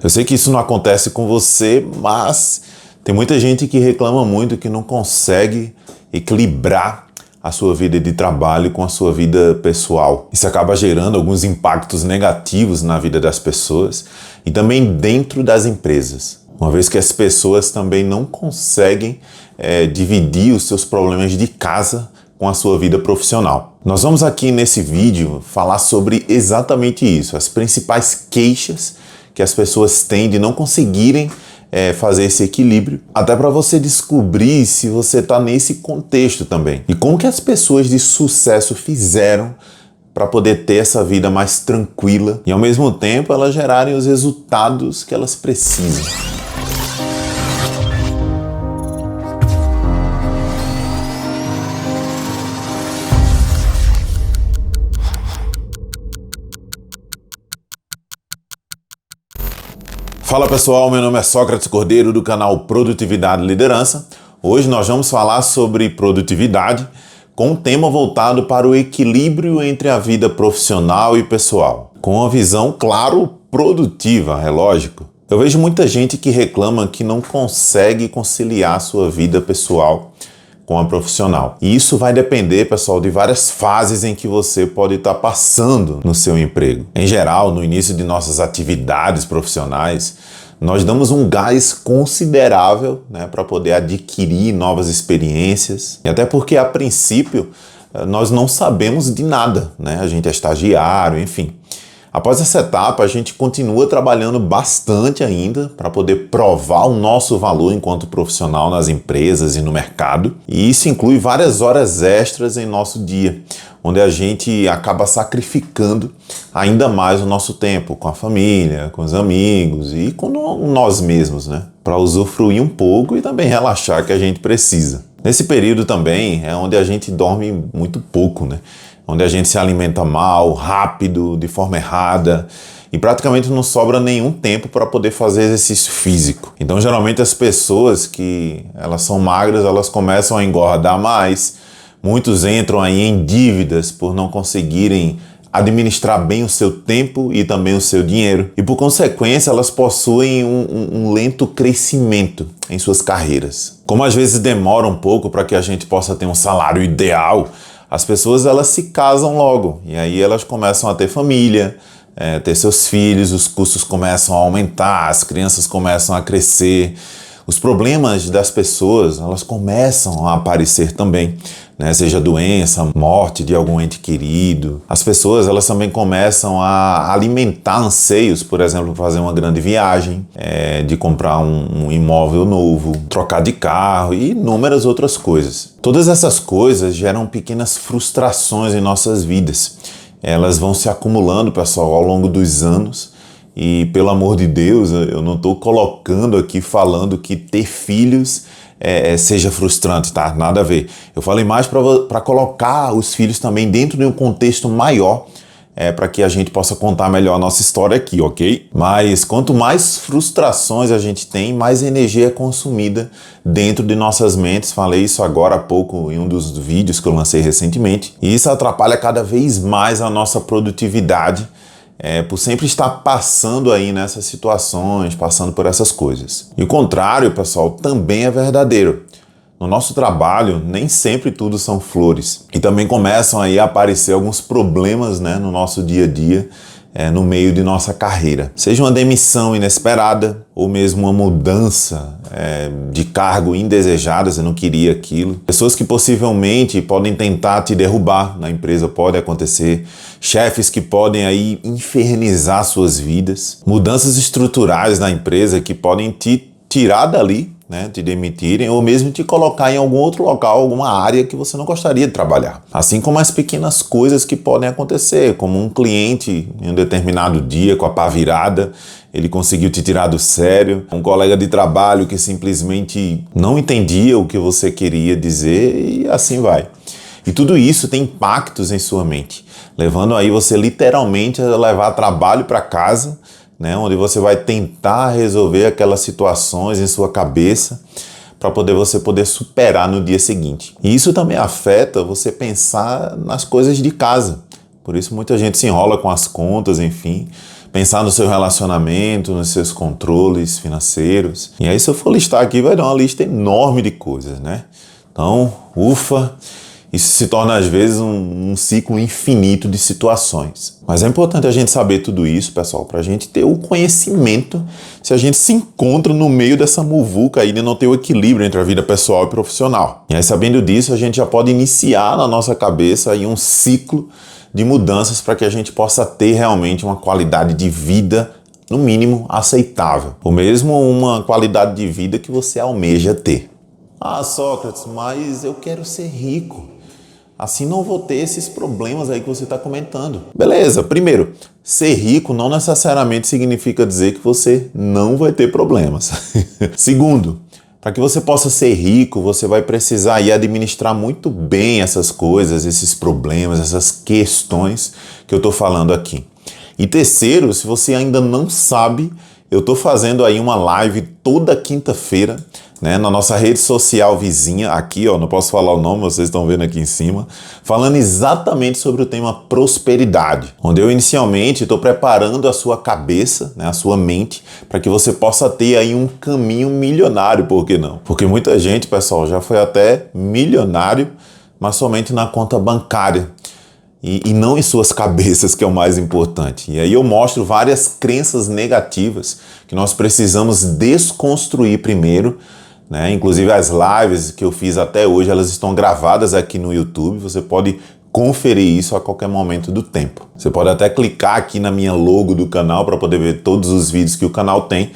Eu sei que isso não acontece com você, mas tem muita gente que reclama muito que não consegue equilibrar a sua vida de trabalho com a sua vida pessoal. Isso acaba gerando alguns impactos negativos na vida das pessoas e também dentro das empresas, uma vez que as pessoas também não conseguem dividir os seus problemas de casa com a sua vida profissional. Nós vamos aqui nesse vídeo falar sobre exatamente isso, as principais queixas que as pessoas têm de não conseguirem fazer esse equilíbrio, até para você descobrir se você está nesse contexto também. E como que as pessoas de sucesso fizeram para poder ter essa vida mais tranquila e ao mesmo tempo elas gerarem os resultados que elas precisam. Fala pessoal, meu nome é Sócrates Cordeiro do canal Produtividade e Liderança. Hoje nós vamos falar sobre produtividade com um tema voltado para o equilíbrio entre a vida profissional e pessoal. Com uma visão, claro, produtiva, é lógico. Eu vejo muita gente que reclama que não consegue conciliar a sua vida pessoal com a profissional. E isso vai depender, pessoal, de várias fases em que você pode estar passando no seu emprego. Em geral, no início de nossas atividades profissionais, nós damos um gás considerável, para poder adquirir novas experiências. E até porque, a princípio, nós não sabemos de nada, A gente é estagiário, enfim. Após essa etapa, a gente continua trabalhando bastante ainda para poder provar o nosso valor enquanto profissional nas empresas e no mercado. E isso inclui várias horas extras em nosso dia, onde a gente acaba sacrificando ainda mais o nosso tempo com a família, com os amigos e com nós mesmos, para usufruir um pouco e também relaxar que a gente precisa. Nesse período também é onde a gente dorme muito pouco, onde a gente se alimenta mal, rápido, de forma errada e praticamente não sobra nenhum tempo para poder fazer exercício físico. Então, geralmente as pessoas que elas são magras, elas começam a engordar mais, muitos entram aí em dívidas por não conseguirem administrar bem o seu tempo e também o seu dinheiro e, por consequência, elas possuem um lento crescimento em suas carreiras. Como às vezes demora um pouco para que a gente possa ter um salário ideal, as pessoas elas se casam logo e aí elas começam a ter família, ter seus filhos, os custos começam a aumentar, as crianças começam a crescer, os problemas das pessoas elas começam a aparecer também, seja doença, morte de algum ente querido. As pessoas elas também começam a alimentar anseios, por exemplo, fazer uma grande viagem, de comprar um imóvel novo, trocar de carro e inúmeras outras coisas. Todas essas coisas geram pequenas frustrações em nossas vidas. Elas vão se acumulando, pessoal, ao longo dos anos. E, pelo amor de Deus, eu não estou colocando aqui falando que ter filhos seja frustrante, tá? Nada a ver. Eu falei mais para colocar os filhos também dentro de um contexto maior, para que a gente possa contar melhor a nossa história aqui, ok? Mas quanto mais frustrações a gente tem, mais energia é consumida dentro de nossas mentes. Falei isso agora há pouco em um dos vídeos que eu lancei recentemente. E isso atrapalha cada vez mais a nossa produtividade, por sempre estar passando aí nessas situações, passando por essas coisas. E o contrário, pessoal, também é verdadeiro. No nosso trabalho, nem sempre tudo são flores. E também começam aí a aparecer alguns problemas, no nosso dia a dia, no meio de nossa carreira. Seja uma demissão inesperada, ou mesmo uma mudança de cargo indesejada, você não queria aquilo. Pessoas que possivelmente podem tentar te derrubar na empresa, pode acontecer. Chefes que podem aí infernizar suas vidas. Mudanças estruturais na empresa que podem te tirar dali, te demitirem ou mesmo te colocar em algum outro local, alguma área que você não gostaria de trabalhar. Assim como as pequenas coisas que podem acontecer, como um cliente em um determinado dia com a pá virada, ele conseguiu te tirar do sério, um colega de trabalho que simplesmente não entendia o que você queria dizer e assim vai. E tudo isso tem impactos em sua mente, levando aí você literalmente a levar trabalho para casa, onde você vai tentar resolver aquelas situações em sua cabeça para você poder superar no dia seguinte. E isso também afeta você pensar nas coisas de casa. Por isso muita gente se enrola com as contas, enfim, pensar no seu relacionamento, nos seus controles financeiros. E aí, se eu for listar aqui, vai dar uma lista enorme de coisas, né? Então, ufa, isso se torna às vezes um ciclo infinito de situações. Mas é importante a gente saber tudo isso, pessoal, para a gente ter o conhecimento se a gente se encontra no meio dessa muvuca aí de não ter o equilíbrio entre a vida pessoal e profissional. E aí, sabendo disso, a gente já pode iniciar na nossa cabeça aí um ciclo de mudanças para que a gente possa ter realmente uma qualidade de vida, no mínimo, aceitável. Ou mesmo uma qualidade de vida que você almeja ter. Ah, Sócrates, mas eu quero ser rico. Assim não vou ter esses problemas aí que você está comentando. Beleza, primeiro, ser rico não necessariamente significa dizer que você não vai ter problemas. Segundo, para que você possa ser rico, você vai precisar aí administrar muito bem essas coisas, esses problemas, essas questões que eu estou falando aqui. E terceiro, se você ainda não sabe, eu estou fazendo aí uma live toda quinta-feira, né, na nossa rede social vizinha, aqui, ó, não posso falar o nome, vocês estão vendo aqui em cima, falando exatamente sobre o tema prosperidade, onde eu inicialmente estou preparando a sua cabeça, né, a sua mente, para que você possa ter aí um caminho milionário, por que não? Porque muita gente, pessoal, já foi até milionário, mas somente na conta bancária. E não em suas cabeças, que é o mais importante. E aí eu mostro várias crenças negativas que nós precisamos desconstruir primeiro, né? Inclusive as lives que eu fiz até hoje, elas estão gravadas aqui no YouTube, você pode conferir isso a qualquer momento do tempo. Você pode até clicar aqui na minha logo do canal para poder ver todos os vídeos que o canal tem.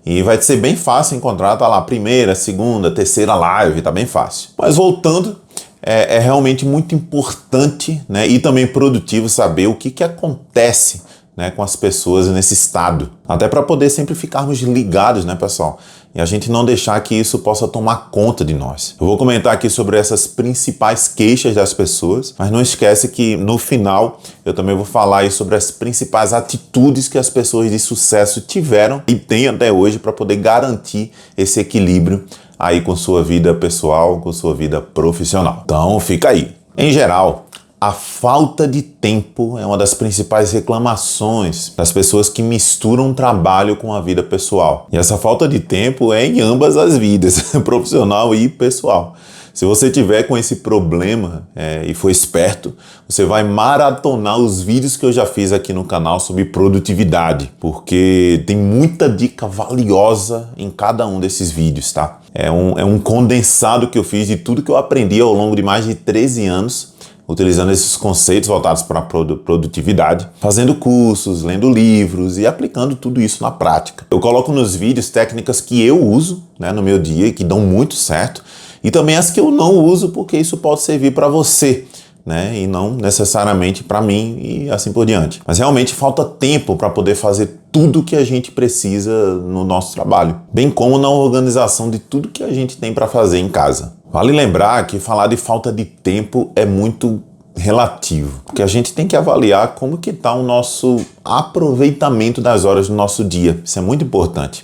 E vai ser bem fácil encontrar, tá lá, primeira, segunda, terceira live, tá bem fácil. Mas voltando, é realmente muito importante, né, e também produtivo saber o que acontece, né, com as pessoas nesse estado. Até para poder sempre ficarmos ligados, né, pessoal? E a gente não deixar que isso possa tomar conta de nós. Eu vou comentar aqui sobre essas principais queixas das pessoas, mas não esquece que no final eu também vou falar aí sobre as principais atitudes que as pessoas de sucesso tiveram e têm até hoje para poder garantir esse equilíbrio aí com sua vida pessoal, com sua vida profissional. Então fica aí. Em geral, a falta de tempo é uma das principais reclamações das pessoas que misturam trabalho com a vida pessoal. E essa falta de tempo é em ambas as vidas, profissional e pessoal. Se você tiver com esse problema e for esperto, você vai maratonar os vídeos que eu já fiz aqui no canal sobre produtividade, porque tem muita dica valiosa em cada um desses vídeos, tá? É um condensado que eu fiz de tudo que eu aprendi ao longo de mais de 13 anos, utilizando esses conceitos voltados para a produtividade, fazendo cursos, lendo livros e aplicando tudo isso na prática. Eu coloco nos vídeos técnicas que eu uso, né, no meu dia e que dão muito certo, e também as que eu não uso porque isso pode servir para você, né, e não necessariamente para mim e assim por diante. Mas realmente falta tempo para poder fazer tudo que a gente precisa no nosso trabalho, bem como na organização de tudo que a gente tem para fazer em casa. Vale lembrar que falar de falta de tempo é muito relativo, porque a gente tem que avaliar como que está o nosso aproveitamento das horas do nosso dia. Isso é muito importante.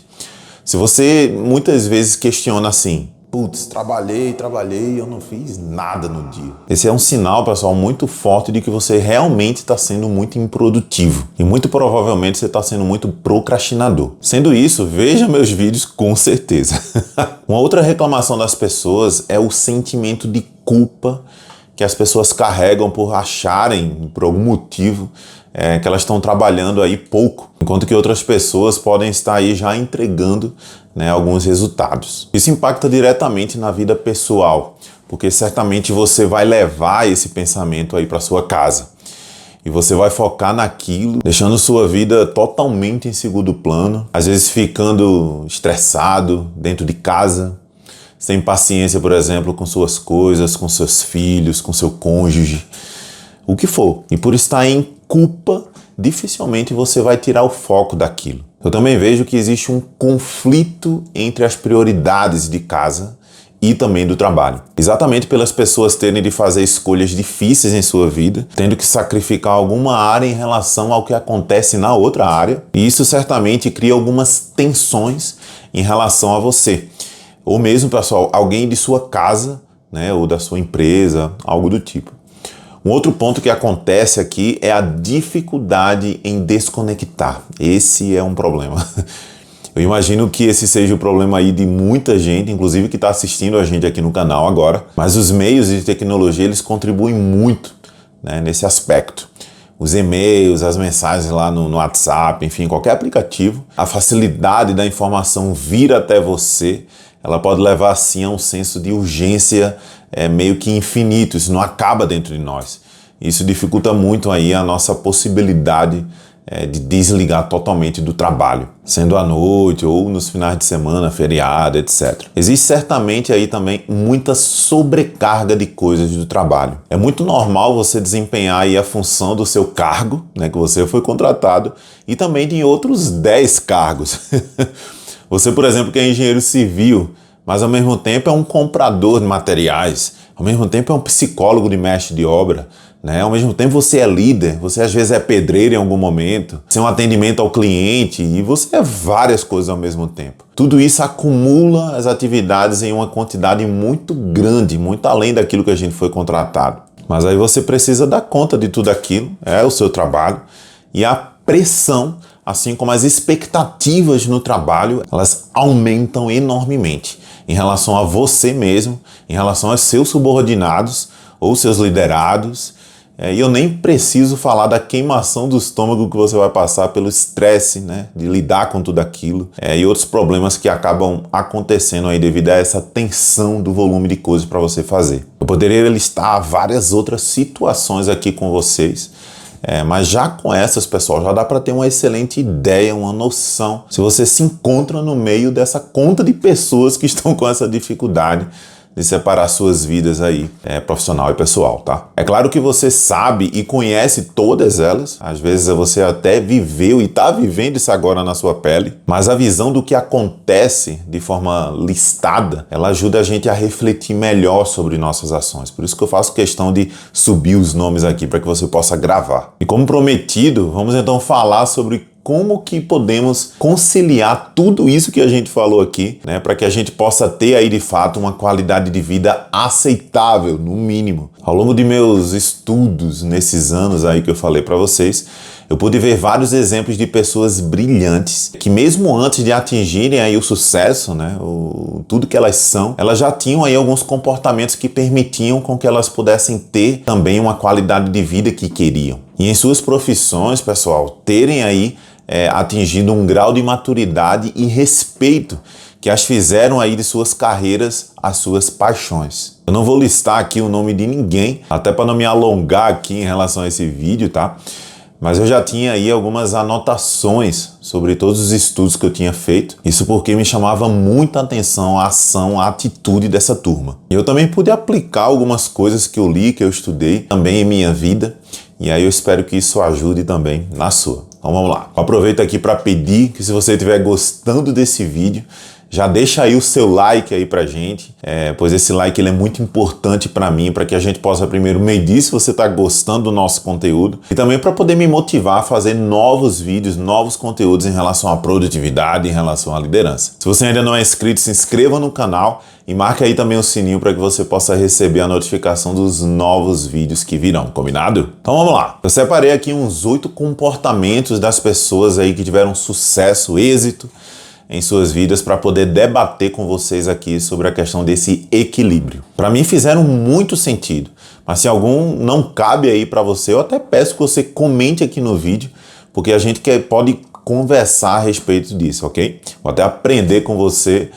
Se você muitas vezes questiona assim, putz, trabalhei, eu não fiz nada no dia. Esse é um sinal, pessoal, muito forte de que você realmente está sendo muito improdutivo. E muito provavelmente você está sendo muito procrastinador. Sendo isso, veja meus vídeos com certeza. Uma outra reclamação das pessoas é o sentimento de culpa que as pessoas carregam por acharem, por algum motivo, que elas estão trabalhando aí pouco, enquanto que outras pessoas podem estar aí já entregando, né, alguns resultados. Isso impacta diretamente na vida pessoal, porque certamente você vai levar esse pensamento aí para sua casa. E você vai focar naquilo, deixando sua vida totalmente em segundo plano, às vezes ficando estressado dentro de casa, sem paciência, por exemplo, com suas coisas, com seus filhos, com seu cônjuge, o que for. E por estar em culpa, dificilmente você vai tirar o foco daquilo. Eu também vejo que existe um conflito entre as prioridades de casa e também do trabalho. Exatamente pelas pessoas terem de fazer escolhas difíceis em sua vida, tendo que sacrificar alguma área em relação ao que acontece na outra área, e isso certamente cria algumas tensões em relação a você. Ou mesmo, pessoal, alguém de sua casa, né, ou da sua empresa, algo do tipo. Um outro ponto que acontece aqui é a dificuldade em desconectar. Esse é um problema. Eu imagino que esse seja o problema aí de muita gente, inclusive que está assistindo a gente aqui no canal agora. Mas os meios de tecnologia, eles contribuem muito, né, nesse aspecto. Os e-mails, as mensagens lá no WhatsApp, enfim, qualquer aplicativo. A facilidade da informação vir até você, ela pode levar assim a um senso de urgência meio que infinito. Isso não acaba dentro de nós. Isso dificulta muito aí a nossa possibilidade de desligar totalmente do trabalho, sendo à noite ou nos finais de semana, feriado, etc. Existe certamente aí também muita sobrecarga de coisas do trabalho. É muito normal você desempenhar aí a função do seu cargo, né, que você foi contratado, e também de outros 10 cargos. Você, por exemplo, que é engenheiro civil, mas ao mesmo tempo é um comprador de materiais, ao mesmo tempo é um psicólogo de mestre de obra, né? Ao mesmo tempo você é líder, você às vezes é pedreiro em algum momento, você é um atendimento ao cliente e você é várias coisas ao mesmo tempo. Tudo isso acumula as atividades em uma quantidade muito grande, muito além daquilo que a gente foi contratado. Mas aí você precisa dar conta de tudo aquilo, é o seu trabalho, e a pressão, assim como as expectativas no trabalho, elas aumentam enormemente em relação a você mesmo, em relação aos seus subordinados ou seus liderados. E eu nem preciso falar da queimação do estômago que você vai passar pelo estresse, né, de lidar com tudo aquilo, e outros problemas que acabam acontecendo aí devido a essa tensão do volume de coisas para você fazer. Eu poderia listar várias outras situações aqui com vocês, mas já com essas, pessoal, já dá para ter uma excelente ideia, uma noção, se você se encontra no meio dessa conta de pessoas que estão com essa dificuldade de separar suas vidas aí, profissional e pessoal, tá? É claro que você sabe e conhece todas elas, às vezes você até viveu e tá vivendo isso agora na sua pele, mas a visão do que acontece de forma listada, ela ajuda a gente a refletir melhor sobre nossas ações. Por isso que eu faço questão de subir os nomes aqui para que você possa gravar. E como prometido, vamos então falar sobre como que podemos conciliar tudo isso que a gente falou aqui, né, para que a gente possa ter aí de fato uma qualidade de vida aceitável, no mínimo. Ao longo de meus estudos nesses anos aí que eu falei para vocês, eu pude ver vários exemplos de pessoas brilhantes que mesmo antes de atingirem aí o sucesso, né, tudo que elas são, elas já tinham aí alguns comportamentos que permitiam com que elas pudessem ter também uma qualidade de vida que queriam. E em suas profissões, pessoal, terem aí atingido um grau de maturidade e respeito que as fizeram aí de suas carreiras as suas paixões. Eu não vou listar aqui o nome de ninguém, até para não me alongar aqui em relação a esse vídeo, tá? Mas eu já tinha aí algumas anotações sobre todos os estudos que eu tinha feito. Isso porque me chamava muita atenção a ação, a atitude dessa turma. E eu também pude aplicar algumas coisas que eu li, que eu estudei também em minha vida. E aí eu espero que isso ajude também na sua. Então vamos lá. Aproveito aqui para pedir que se você estiver gostando desse vídeo, já deixa aí o seu like aí pra gente, pois esse like ele é muito importante para mim, para que a gente possa primeiro medir se você está gostando do nosso conteúdo e também para poder me motivar a fazer novos vídeos, novos conteúdos em relação à produtividade, em relação à liderança. Se você ainda não é inscrito, se inscreva no canal e marque aí também o sininho para que você possa receber a notificação dos novos vídeos que virão, combinado? Então vamos lá. Eu separei aqui uns 8 comportamentos das pessoas aí que tiveram sucesso, êxito em suas vidas para poder debater com vocês aqui sobre a questão desse equilíbrio. Para mim fizeram muito sentido, mas se algum não cabe aí para você, eu até peço que você comente aqui no vídeo, porque a gente pode conversar a respeito disso, ok? Vou até aprender com você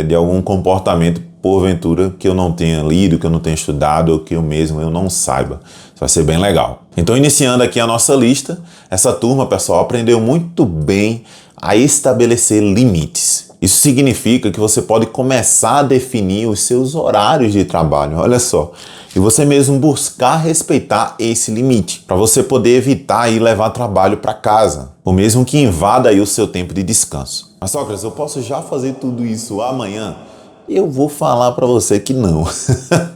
de algum comportamento, porventura, que eu não tenha lido, que eu não tenha estudado ou que eu não saiba. Isso vai ser bem legal. Então, iniciando aqui a nossa lista, essa turma, pessoal, aprendeu muito bem a estabelecer limites. Isso significa que você pode começar a definir os seus horários de trabalho, olha só, e você mesmo buscar respeitar esse limite, para você poder evitar ir levar trabalho para casa, ou mesmo que invada aí o seu tempo de descanso. Mas Sócrates, eu posso já fazer tudo isso amanhã? Eu vou falar para você que não.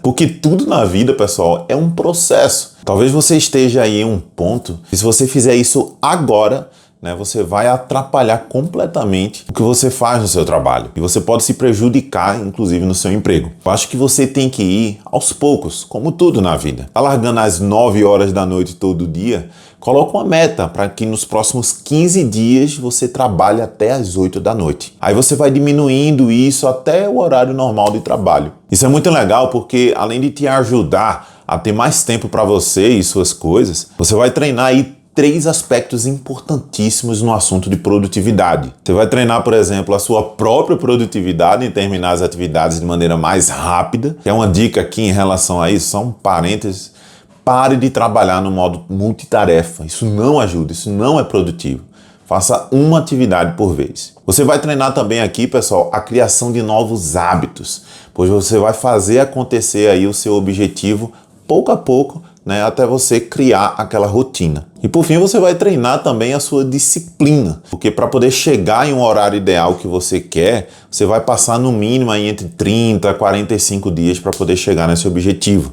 Porque tudo na vida, pessoal, é um processo. Talvez você esteja aí em um ponto, e se você fizer isso agora, né, você vai atrapalhar completamente o que você faz no seu trabalho. E você pode se prejudicar, inclusive, no seu emprego. Eu acho que você tem que ir aos poucos, como tudo na vida. Tá largando às 9 horas da noite todo dia? Coloca uma meta para que nos próximos 15 dias você trabalhe até às 8 da noite. Aí você vai diminuindo isso até o horário normal de trabalho. Isso é muito legal porque, além de te ajudar a ter mais tempo para você e suas coisas, você vai treinar aí 3 aspectos importantíssimos no assunto de produtividade. Você vai treinar, por exemplo, a sua própria produtividade em terminar as atividades de maneira mais rápida. Que é uma dica aqui em relação a isso, só um parênteses. Pare de trabalhar no modo multitarefa. Isso não ajuda, isso não é produtivo. Faça uma atividade por vez. Você vai treinar também aqui, pessoal, a criação de novos hábitos, pois você vai fazer acontecer aí o seu objetivo pouco a pouco, né, até você criar aquela rotina. E por fim, você vai treinar também a sua disciplina, porque para poder chegar em um horário ideal que você quer, você vai passar no mínimo aí entre 30 a 45 dias para poder chegar nesse objetivo,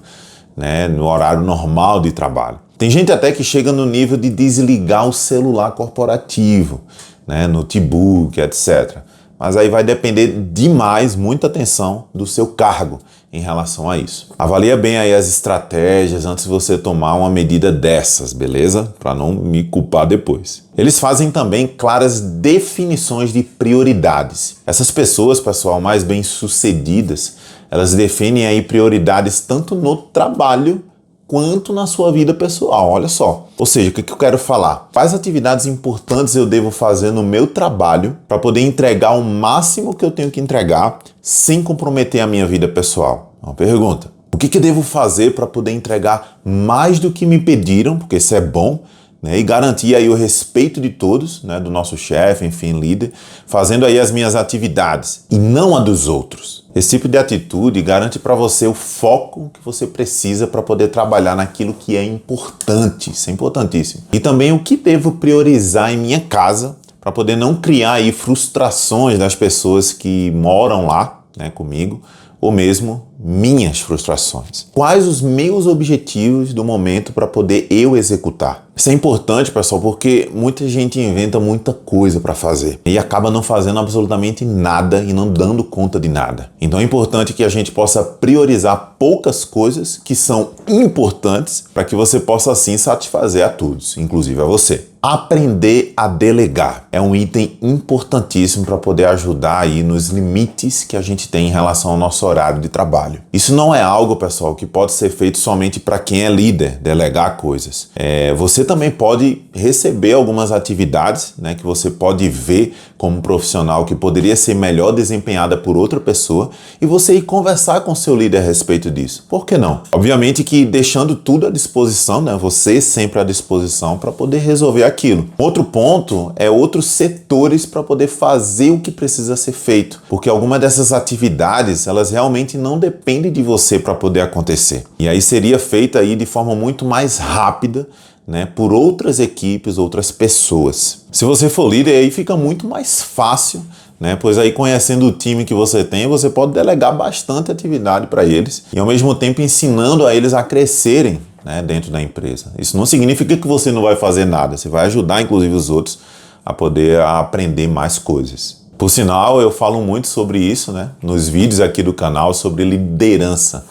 né, no horário normal de trabalho. Tem gente até que chega no nível de desligar o celular corporativo, né, notebook, etc. Mas aí vai depender demais, muita atenção do seu cargo em relação a isso. Avalia bem aí as estratégias antes de você tomar uma medida dessas, beleza? Para não me culpar depois. Eles fazem também claras definições de prioridades. Essas pessoas, pessoal, mais bem-sucedidas, elas definem aí prioridades tanto no trabalho quanto na sua vida pessoal, olha só. Ou seja, o que eu quero falar? Quais atividades importantes eu devo fazer no meu trabalho para poder entregar o máximo que eu tenho que entregar sem comprometer a minha vida pessoal? Uma pergunta. O que eu devo fazer para poder entregar mais do que me pediram, porque isso é bom, né, e garantir aí o respeito de todos, né, do nosso chefe, enfim, líder, fazendo aí as minhas atividades e não a dos outros. Esse tipo de atitude garante para você o foco que você precisa para poder trabalhar naquilo que é importante, isso é importantíssimo. E também o que devo priorizar em minha casa para poder não criar aí frustrações das pessoas que moram lá, né, comigo, ou mesmo minhas frustrações. Quais os meus objetivos do momento para poder eu executar? Isso é importante, pessoal, porque muita gente inventa muita coisa para fazer e acaba não fazendo absolutamente nada e não dando conta de nada. Então é importante que a gente possa priorizar poucas coisas que são importantes para que você possa assim satisfazer a todos, inclusive a você. Aprender a delegar é um item importantíssimo para poder ajudar aí nos limites que a gente tem em relação ao nosso horário de trabalho. Isso não é algo, pessoal, que pode ser feito somente para quem é líder, delegar coisas. Você também pode receber algumas atividades, né, que você pode ver como profissional que poderia ser melhor desempenhada por outra pessoa e você ir conversar com seu líder a respeito disso. Por que não? Obviamente que deixando tudo à disposição, né, você sempre à disposição para poder resolver aquilo. Outro ponto é outros setores para poder fazer o que precisa ser feito, porque alguma dessas atividades, elas realmente não dependem de você para poder acontecer. E aí seria feita aí de forma muito mais rápida, né, por outras equipes, outras pessoas. Se você for líder, aí fica muito mais fácil, né, pois aí conhecendo o time que você tem, você pode delegar bastante atividade para eles e ao mesmo tempo ensinando a eles a crescerem, né, dentro da empresa. Isso não significa que você não vai fazer nada, você vai ajudar inclusive os outros a poder aprender mais coisas. Por sinal, eu falo muito sobre isso, né, nos vídeos aqui do canal sobre liderança.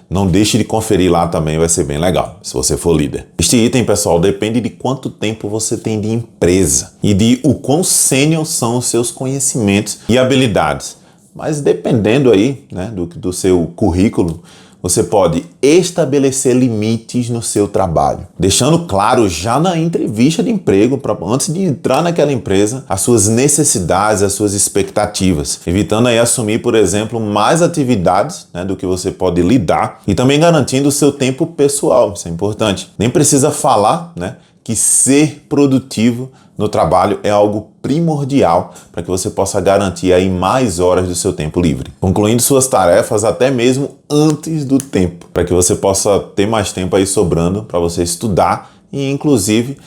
Não deixe de conferir lá também, vai ser bem legal, se você for líder. Este item, pessoal, depende de quanto tempo você tem de empresa e de o quão sênior são os seus conhecimentos e habilidades. Mas dependendo aí, né, do seu currículo, você pode estabelecer limites no seu trabalho, deixando claro já na entrevista de emprego, antes de entrar naquela empresa, as suas necessidades, as suas expectativas, evitando aí assumir, por exemplo, mais atividades, né, do que você pode lidar e também garantindo o seu tempo pessoal, isso é importante. Nem precisa falar, né, que ser produtivo no trabalho é algo primordial para que você possa garantir aí mais horas do seu tempo livre, concluindo suas tarefas até mesmo antes do tempo, para que você possa ter mais tempo aí sobrando para você estudar e inclusive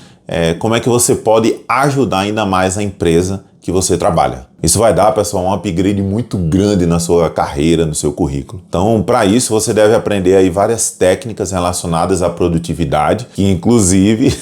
como é que você pode ajudar ainda mais a empresa que você trabalha. Isso vai dar, pessoal, um upgrade muito grande na sua carreira, no seu currículo. Então, para isso, você deve aprender aí várias técnicas relacionadas à produtividade, que inclusive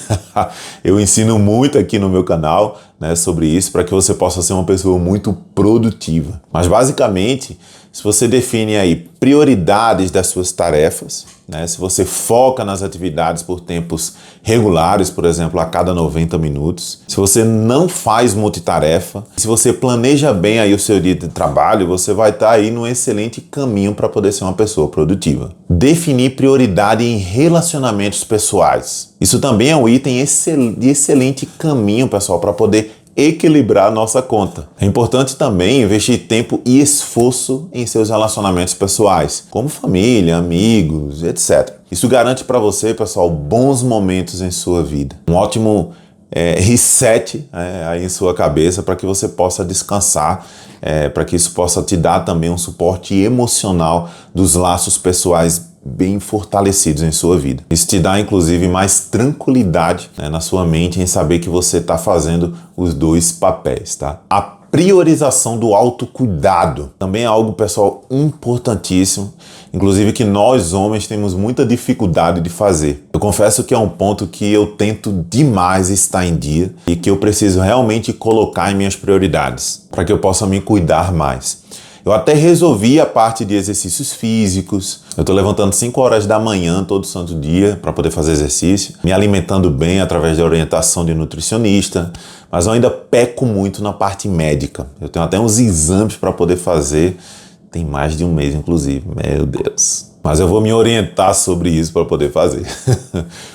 eu ensino muito aqui no meu canal, né, sobre isso, para que você possa ser uma pessoa muito produtiva. Mas basicamente, se você define aí prioridades das suas tarefas, né, se você foca nas atividades por tempos regulares, por exemplo, a cada 90 minutos, se você não faz multitarefa, se você planeja bem aí o seu dia de trabalho, você vai estar aí num excelente caminho para poder ser uma pessoa produtiva. Definir prioridade em relacionamentos pessoais. Isso também é um item de excelente caminho, pessoal, para poder equilibrar a nossa conta. É importante também investir tempo e esforço em seus relacionamentos pessoais, como família, amigos, etc. Isso garante para você, pessoal, bons momentos em sua vida. Um ótimo reset aí em sua cabeça para que você possa descansar, para que isso possa te dar também um suporte emocional dos laços pessoais bem fortalecidos em sua vida. Isso te dá, inclusive, mais tranquilidade, né, na sua mente em saber que você está fazendo os dois papéis, tá? A priorização do autocuidado também é algo, pessoal, importantíssimo, inclusive que nós homens temos muita dificuldade de fazer. Eu confesso que é um ponto que eu tento demais estar em dia e que eu preciso realmente colocar em minhas prioridades para que eu possa me cuidar mais. Eu até resolvi a parte de exercícios físicos. Eu estou levantando 5 horas da manhã todo santo dia para poder fazer exercício, me alimentando bem através da orientação de nutricionista, mas eu ainda peco muito na parte médica. Eu tenho até uns exames para poder fazer, tem mais de um mês inclusive, meu Deus. Mas eu vou me orientar sobre isso para poder fazer.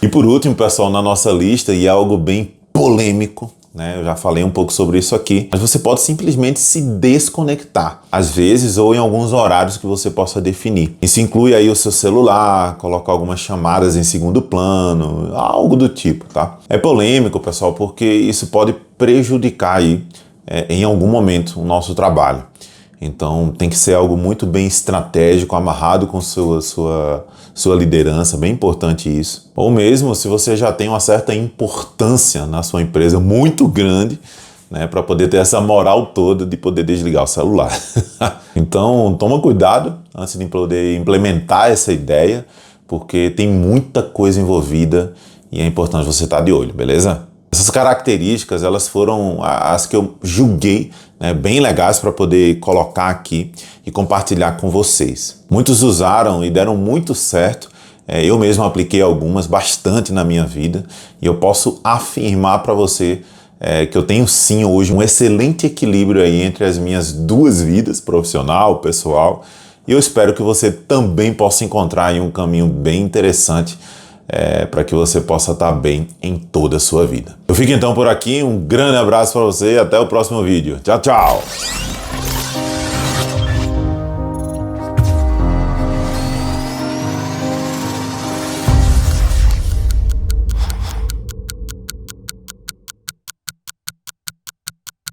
E por último, pessoal, na nossa lista, e é algo bem polêmico, eu já falei um pouco sobre isso aqui, mas você pode simplesmente se desconectar, às vezes ou em alguns horários que você possa definir. Isso inclui aí o seu celular, colocar algumas chamadas em segundo plano, algo do tipo, tá? É polêmico, pessoal, porque isso pode prejudicar aí, em algum momento, o nosso trabalho. Então tem que ser algo muito bem estratégico, amarrado com sua liderança, bem importante isso. Ou mesmo se você já tem uma certa importância na sua empresa, muito grande, né, para poder ter essa moral toda de poder desligar o celular. Então toma cuidado antes de poder implementar essa ideia, porque tem muita coisa envolvida e é importante você estar de olho, beleza? Essas características, elas foram as que eu julguei, né, bem legais para poder colocar aqui e compartilhar com vocês. Muitos usaram e deram muito certo. Eu mesmo apliquei algumas, bastante na minha vida, e eu posso afirmar para você que eu tenho sim hoje um excelente equilíbrio aí entre as minhas duas vidas, profissional, pessoal, e eu espero que você também possa encontrar aí um caminho bem interessante para que você possa estar bem em toda a sua vida. Eu fico então por aqui, um grande abraço para você e até o próximo vídeo. Tchau, tchau!